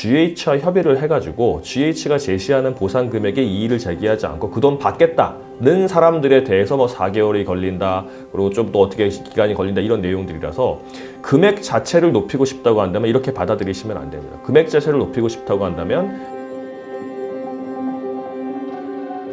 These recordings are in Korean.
GH와 협의를 해가지고 GH가 제시하는 보상 금액에 이의를 제기하지 않고 그 돈 받겠다는 사람들에 대해서 뭐 4개월이 걸린다, 그리고 좀 또 어떻게 기간이 걸린다, 이런 내용들이라서 금액 자체를 높이고 싶다고 한다면 이렇게 받아들이시면 안 됩니다. 금액 자체를 높이고 싶다고 한다면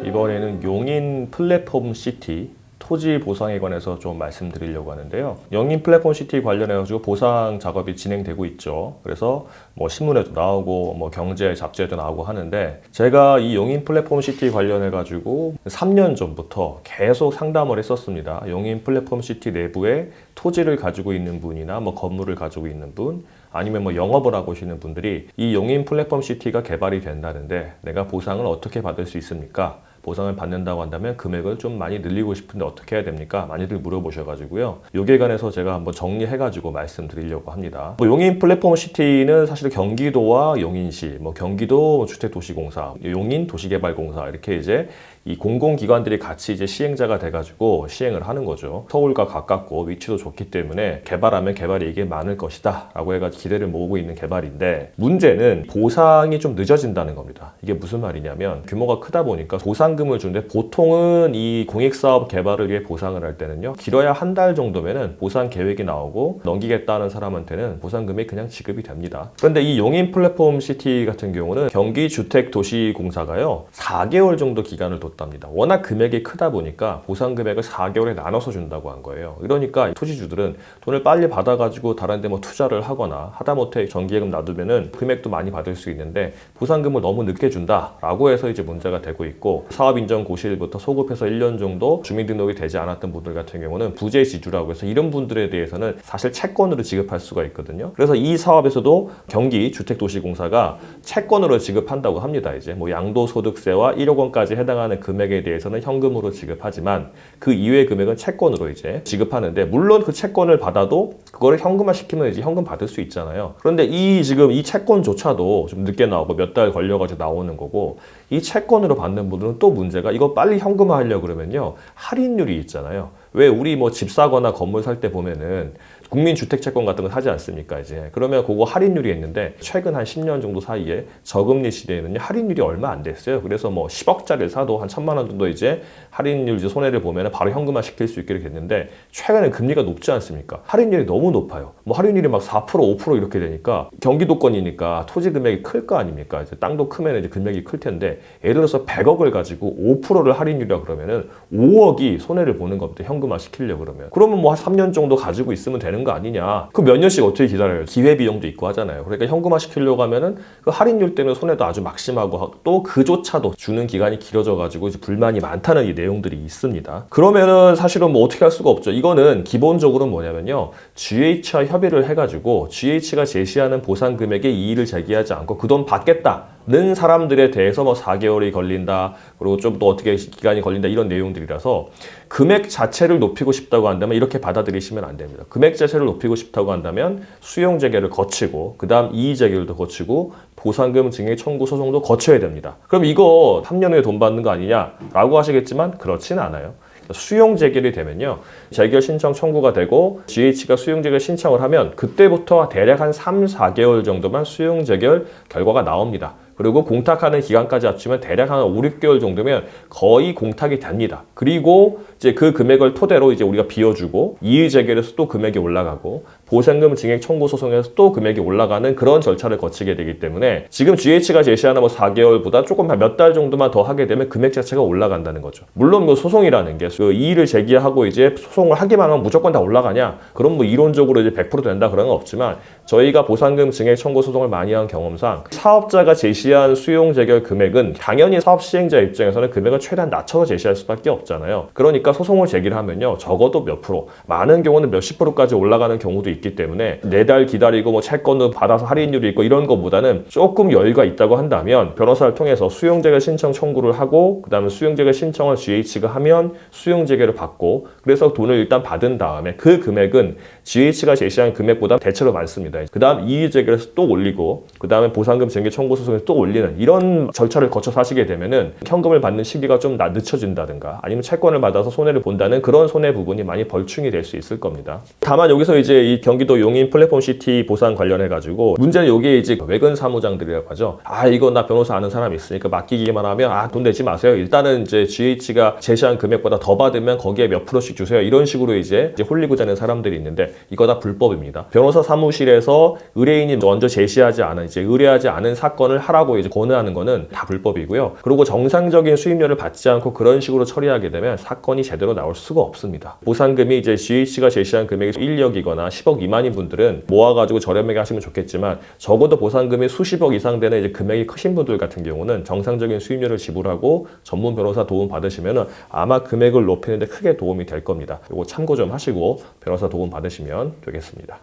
이번에는 용인 플랫폼 시티 토지 보상에 관해서 좀 말씀드리려고 하는데요. 용인 플랫폼 시티 관련해가지고 보상 작업이 진행되고 있죠. 그래서 뭐 신문에도 나오고 뭐 경제 잡지에도 나오고 하는데, 제가 이 용인 플랫폼 시티 관련해가지고 3년 전부터 계속 상담을 했었습니다. 용인 플랫폼 시티 내부에 토지를 가지고 있는 분이나 뭐 건물을 가지고 있는 분, 아니면 뭐 영업을 하고 계시는 분들이 이 용인 플랫폼 시티가 개발이 된다는데 내가 보상을 어떻게 받을 수 있습니까? 보상을 받는다고 한다면 금액을 좀 많이 늘리고 싶은데 어떻게 해야 됩니까? 많이들 물어보셔가지고요. 요기에 관해서 제가 한번 정리해가지고 말씀드리려고 합니다. 뭐 용인 플랫폼 시티는 사실 경기도와 용인시, 뭐 경기도 주택도시공사, 용인 도시개발공사 이렇게 이제 이 공공기관들이 같이 이제 시행자가 돼가지고 시행을 하는 거죠. 서울과 가깝고 위치도 좋기 때문에 개발하면 개발이 이게 많을 것이다 라고 해가지고 기대를 모으고 있는 개발인데, 문제는 보상이 좀 늦어진다는 겁니다. 이게 무슨 말이냐면 규모가 크다 보니까 보상금을 주는데, 보통은 이 공익사업 개발을 위해 보상을 할 때는요, 길어야 한 달 정도면은 보상 계획이 나오고 넘기겠다는 사람한테는 보상금이 그냥 지급이 됩니다. 그런데 이 용인 플랫폼 시티 같은 경우는 경기주택도시공사가요 4개월 정도 기간을 뒀답니다. 워낙 금액이 크다 보니까 보상 금액을 4개월에 나눠서 준다고 한 거예요. 그러니까 토지주들은 돈을 빨리 받아가지고 다른 데 뭐 투자를 하거나 하다못해 정기예금 놔두면은 금액도 많이 받을 수 있는데 보상금을 너무 늦게 준다라고 해서 이제 문제가 되고 있고, 사업인정 고시일부터 소급해서 1년 정도 주민등록이 되지 않았던 분들 같은 경우는 부재지주라고 해서 이런 분들에 대해서는 사실 채권으로 지급할 수가 있거든요. 그래서 이 사업에서도 경기주택도시공사가 채권으로 지급한다고 합니다. 이제 뭐 양도소득세와 1억 원까지 해당하는 금액에 대해서는 현금으로 지급하지만 그 이외의 금액은 채권으로 이제 지급하는데, 물론 그 채권을 받아도 그거를 현금화 시키면 이제 현금 받을 수 있잖아요. 그런데 지금 이 채권조차도 좀 늦게 나오고 몇 달 걸려가지고 나오는 거고, 이 채권으로 받는 분들은 또 문제가, 이거 빨리 현금화 하려고 그러면요 할인율이 있잖아요. 왜 우리 뭐 집 사거나 건물 살 때 보면은 국민주택채권 같은 거 사지 않습니까? 이제 그러면 그거 할인율이 있는데, 최근 한 10년 정도 사이에 저금리 시대에는 할인율이 얼마 안 됐어요. 그래서 뭐 10억짜리를 사도 한 1,000만 원 정도 이제 할인율 이제 손해를 보면 바로 현금화 시킬 수 있게 됐는데, 최근에 금리가 높지 않습니까? 할인율이 너무 높아요. 뭐 할인율이 막 4%, 5% 이렇게 되니까 경기도권이니까 토지 금액이 클 거 아닙니까? 이제 땅도 크면 이제 금액이 클 텐데, 예를 들어서 100억을 가지고 5%를 할인율이라 그러면은 5억이 손해를 보는 겁니다. 현금화 시키려고 그러면 뭐 한 3년 정도 가지고 있으면 되는 거 아니냐. 그 몇 년씩 어떻게 기다려요? 기회비용도 있고 하잖아요. 그러니까 현금화 시키려고 하면은 그 할인율 때문에 손해도 아주 막심하고, 또 그조차도 주는 기간이 길어져 가지고 이제 불만이 많다는 이 내용들이 있습니다. 그러면은 사실은 뭐 어떻게 할 수가 없죠. 이거는 기본적으로 뭐냐면요, GH와 협의를 해가지고 GH가 제시하는 보상 금액에 이의를 제기하지 않고 그 돈 받겠다는 사람들에 대해서 뭐 4개월이 걸린다, 그리고 좀 또 어떻게 기간이 걸린다, 이런 내용들이라서 금액 자체를 높이고 싶다고 한다면 이렇게 받아들이시면 안 됩니다. 금액 자체를 높이고 싶다고 한다면 수용 재개를 거치고, 그 다음 이의 재개도 거치고, 보상금 증액 청구 소송도 거쳐야 됩니다. 그럼 이거 3년 후에 돈 받는 거 아니냐라고 하시겠지만 그렇진 않아요. 수용 재결이 되면요, 재결 신청 청구가 되고 GH가 수용 재결 신청을 하면 그때부터 대략 한 3, 4개월 정도만 수용 재결 결과가 나옵니다. 그리고 공탁하는 기간까지 합치면 대략 한 5, 6개월 정도면 거의 공탁이 됩니다. 그리고 이제 그 금액을 토대로 이제 우리가 비워주고, 이의 재결에서 또 금액이 올라가고, 보상금 증액 청구 소송에서 또 금액이 올라가는 그런 절차를 거치게 되기 때문에, 지금 GH가 제시하는 뭐 4개월보다 조금 몇 달 정도만 더 하게 되면 금액 자체가 올라간다는 거죠. 물론 뭐 소송이라는 게 그 이의를 제기하고 이제 소송을 하기만 하면 무조건 다 올라가냐? 그럼 뭐 이론적으로 이제 100% 된다 그런 건 없지만, 저희가 보상금 증액 청구 소송을 많이 한 경험상 사업자가 제시한 수용 재결 금액은 당연히 사업 시행자 입장에서는 금액을 최대한 낮춰서 제시할 수밖에 없잖아요. 그러니까 소송을 제기를 하면요, 적어도 몇 프로, 많은 경우는 몇십 프로까지 올라가는 경우도 있기 때문에 4달 기다리고 뭐 채권을 받아서 할인율이 있고 이런 것보다는 조금 여유가 있다고 한다면 변호사를 통해서 수용 재결 신청 청구를 하고, 그 다음에 수용 재결 신청을 GH가 하면 수용 재결을 받고, 그래서 돈을 일단 받은 다음에 그 금액은 GH가 제시한 금액보다 대체로 많습니다. 그 다음 이의 재결에서 또 올리고, 그 다음에 보상금 증액 청구 소송에서 또 올리는 이런 절차를 거쳐서 하시게 되면은 현금을 받는 시기가 좀 늦춰진다든가, 아니면 채권을 받아서 손해를 본다는 그런 손해 부분이 많이 벌충이 될 수 있을 겁니다. 다만 여기서 이제 이 경기도 용인 플랫폼 시티 보상 관련해 가지고 문제는 요게 이제 외근 사무장들이라고 하죠. 이거 나 변호사 아는 사람 있으니까 맡기기만 하면 돈 내지 마세요. 일단은 이제 GH가 제시한 금액보다 더 받으면 거기에 몇 프로씩 주세요. 이런 식으로 이제 홀리고 자는 사람들이 있는데 이거 다 불법입니다. 변호사 사무실에서 의뢰인이 먼저 제시하지 않은 이제 의뢰하지 않은 사건을 하라고 이제 권유하는 거는 다 불법이고요. 그리고 정상적인 수임료를 받지 않고 그런 식으로 처리하게 되면 사건이 제대로 나올 수가 없습니다. 보상금이 이제 GH가 제시한 금액이 1억이거나 10억 미만인 분들은 모아가지고 저렴하게 하시면 좋겠지만 적어도 보상금이 수십억 이상 되는 이제 금액이 크신 분들 같은 경우는 정상적인 수임료를 지불하고 전문 변호사 도움 받으시면 아마 금액을 높이는데 크게 도움이 될 겁니다. 이거 참고 좀 하시고 변호사 도움 받으시면 되겠습니다.